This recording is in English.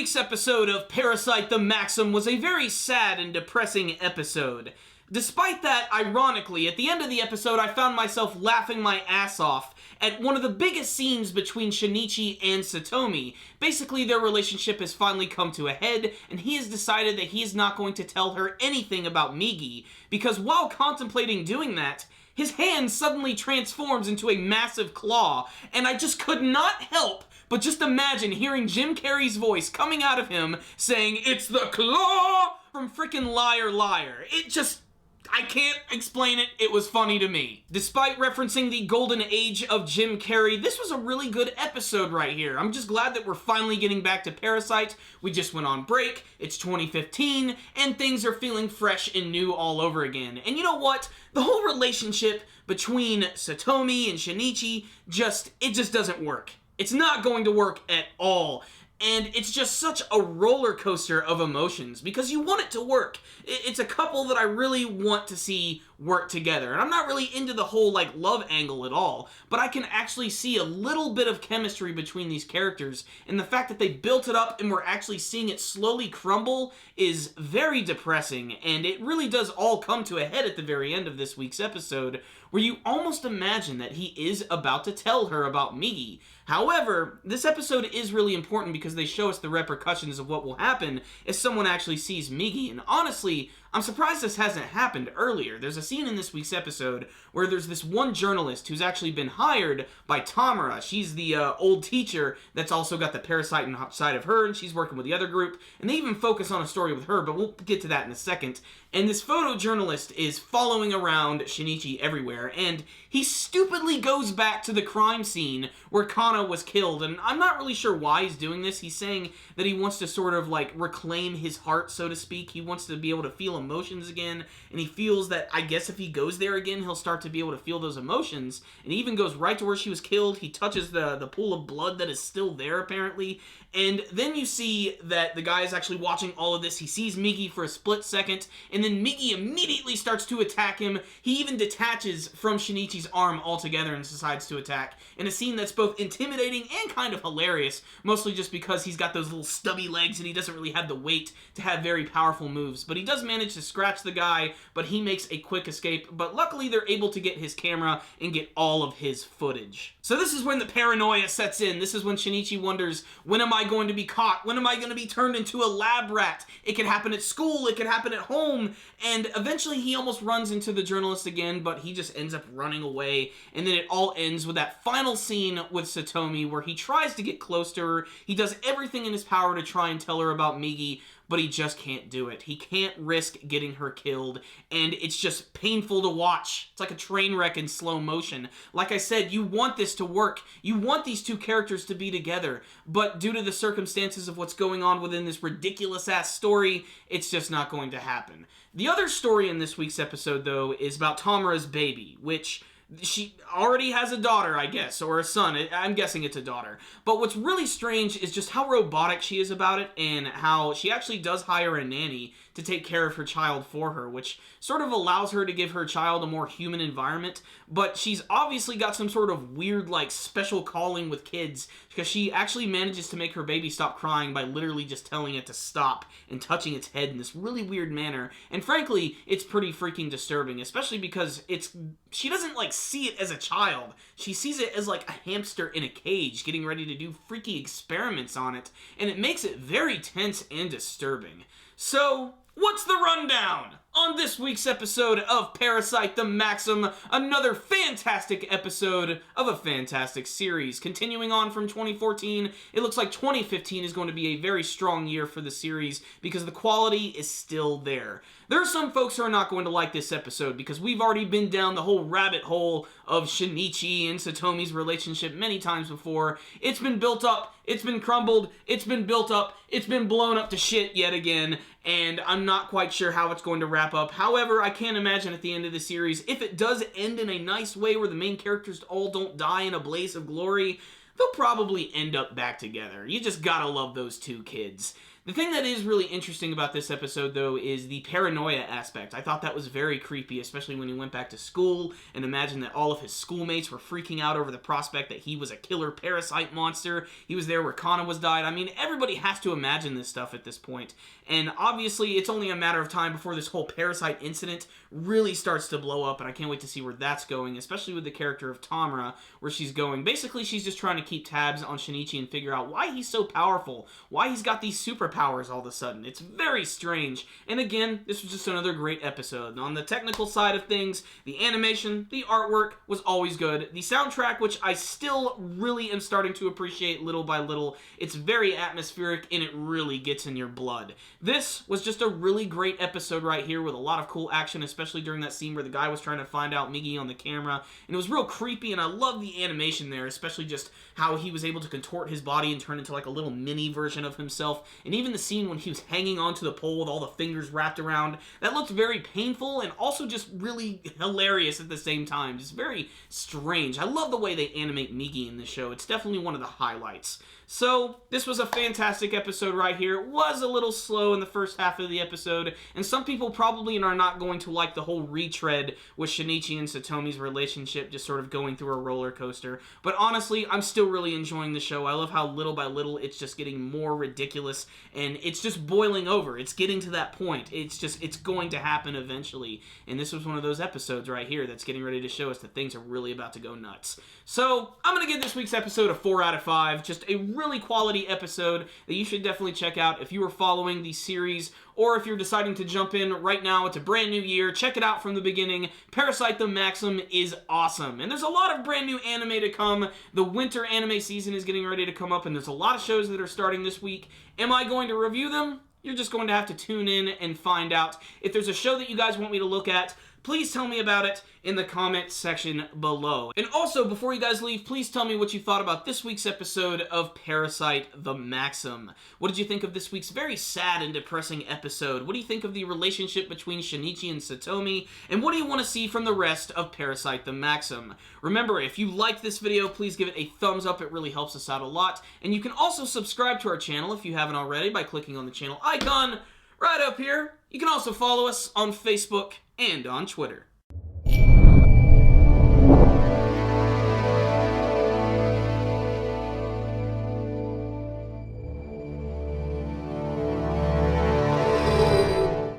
week's episode of Parasyte the Maxim was a very sad and depressing episode. Despite that, ironically, at the end of the episode, I found myself laughing my ass off at one of the biggest scenes between Shinichi and Satomi. Basically, their relationship has finally come to a head, and he has decided that he is not going to tell her anything about Migi, because while contemplating doing that, his hand suddenly transforms into a massive claw, and I just could not help but just imagine hearing Jim Carrey's voice coming out of him saying, "It's the claw!" from frickin' Liar Liar. I can't explain it. It was funny to me. Despite referencing the golden age of Jim Carrey, this was a really good episode right here. I'm just glad that we're finally getting back to Parasyte. We just went on break. It's 2015, and things are feeling fresh and new all over again. And you know what? The whole relationship between Satomi and Shinichi it just doesn't work. It's not going to work at all. And it's just such a roller coaster of emotions because you want it to work. It's a couple that I really want to see work together. And I'm not really into the whole, love angle at all, but I can actually see a little bit of chemistry between these characters, and the fact that they built it up and we're actually seeing it slowly crumble is very depressing, and it really does all come to a head at the very end of this week's episode, where you almost imagine that he is about to tell her about Migi. However, this episode is really important because they show us the repercussions of what will happen if someone actually sees Migi, and honestly, I'm surprised this hasn't happened earlier. There's a scene in this week's episode where there's this one journalist who's actually been hired by Tamura. She's the old teacher that's also got the parasite inside of her, and she's working with the other group, and they even focus on a story with her, but we'll get to that in a second. And this photojournalist is following around Shinichi everywhere, and he stupidly goes back to the crime scene where Kana was killed, and I'm not really sure why he's doing this. He's saying that he wants to sort of, reclaim his heart, so to speak. He wants to be able to feel emotions again, and he feels that, I guess if he goes there again, he'll start to be able to feel those emotions, and he even goes right to where she was killed. He touches the pool of blood that is still there, apparently, and then you see that the guy is actually watching all of this. He sees Migi for a split second, and then Migi immediately starts to attack him. He even detaches from Shinichi's arm altogether and decides to attack, in a scene that's both intimidating and kind of hilarious, mostly just because he's got those little stubby legs and he doesn't really have the weight to have very powerful moves, but he does manage to scratch the guy, but he makes a quick escape, but luckily they're able to get his camera and get all of his footage. So this is when the paranoia sets in. This is when Shinichi wonders, when am I going to be caught? When am I going to be turned into a lab rat? It could happen at school, it could happen at home, and eventually he almost runs into the journalist again, but he just ends up running away, and then it all ends with that final scene with Satomi where he tries to get close to her. He does everything in his power to try and tell her about Migi, but he just can't do it. He can't risk getting her killed, and it's just painful to watch. It's like a train wreck in slow motion. Like I said, you want this to work. You want these two characters to be together, but due to the circumstances of what's going on within this ridiculous-ass story, it's just not going to happen. The other story in this week's episode, though, is about Tamura's baby, which she already has a daughter, I guess, or a son. I'm guessing it's a daughter. But what's really strange is just how robotic she is about it, and how she actually does hire a nanny to take care of her child for her, which sort of allows her to give her child a more human environment, but she's obviously got some sort of weird, special calling with kids, because she actually manages to make her baby stop crying by literally just telling it to stop and touching its head in this really weird manner, and frankly, it's pretty freaking disturbing, especially because she doesn't, see it as a child. She sees it as, a hamster in a cage getting ready to do freaky experiments on it, and it makes it very tense and disturbing. So, what's the rundown? On this week's episode of Parasyte the Maxim, another fantastic episode of a fantastic series. Continuing on from 2014, it looks like 2015 is going to be a very strong year for the series because the quality is still there. There are some folks who are not going to like this episode because we've already been down the whole rabbit hole of Shinichi and Satomi's relationship many times before. It's been built up, it's been crumbled, it's been built up, it's been blown up to shit yet again, and I'm not quite sure how it's going to wrap up. However, I can't imagine at the end of the series, if it does end in a nice way where the main characters all don't die in a blaze of glory, they'll probably end up back together. You just gotta love those two kids. The thing that is really interesting about this episode, though, is the paranoia aspect. I thought that was very creepy, especially when he went back to school and imagined that all of his schoolmates were freaking out over the prospect that he was a killer parasite monster. He was there where Kana was died. I mean, everybody has to imagine this stuff at this point. And obviously, it's only a matter of time before this whole Parasyte incident really starts to blow up, and I can't wait to see where that's going, especially with the character of Tamura, where she's going. Basically, she's just trying to keep tabs on Shinichi and figure out why he's so powerful, why he's got these superpowers all of a sudden. It's very strange. And again, this was just another great episode. On the technical side of things, the animation, the artwork was always good. The soundtrack, which I still really am starting to appreciate little by little, it's very atmospheric and it really gets in your blood. This was just a really great episode right here with a lot of cool action, especially during that scene where the guy was trying to find out Migi on the camera. And it was real creepy, and I love the animation there, especially just how he was able to contort his body and turn into like a little mini version of himself. And even the scene when he was hanging onto the pole with all the fingers wrapped around, that looked very painful and also just really hilarious at the same time. Just very strange. I love the way they animate Migi in this show. It's definitely one of the highlights. So, this was a fantastic episode right here. It was a little slow in the first half of the episode, and some people probably are not going to like the whole retread with Shinichi and Satomi's relationship just sort of going through a roller coaster. But honestly, I'm still really enjoying the show. I love how little by little it's just getting more ridiculous, and it's just boiling over. It's getting to that point. It's going to happen eventually. And this was one of those episodes right here that's getting ready to show us that things are really about to go nuts. So, I'm going to give this week's episode a 4 out of 5. Just a really quality episode that you should definitely check out if you are following the series, or if you're deciding to jump in right now. It's a brand new year. Check it out from the beginning. Parasyte the Maxim is awesome. And there's a lot of brand new anime to come. The winter anime season is getting ready to come up, and there's a lot of shows that are starting this week. Am I going to review them? You're just going to have to tune in and find out. If there's a show that you guys want me to look at, please tell me about it in the comment section below. And also, before you guys leave, please tell me what you thought about this week's episode of Parasyte the Maxim. What did you think of this week's very sad and depressing episode? What do you think of the relationship between Shinichi and Satomi? And what do you want to see from the rest of Parasyte the Maxim? Remember, if you liked this video, please give it a thumbs up. It really helps us out a lot. And you can also subscribe to our channel if you haven't already by clicking on the channel icon right up here. You can also follow us on Facebook and on Twitter.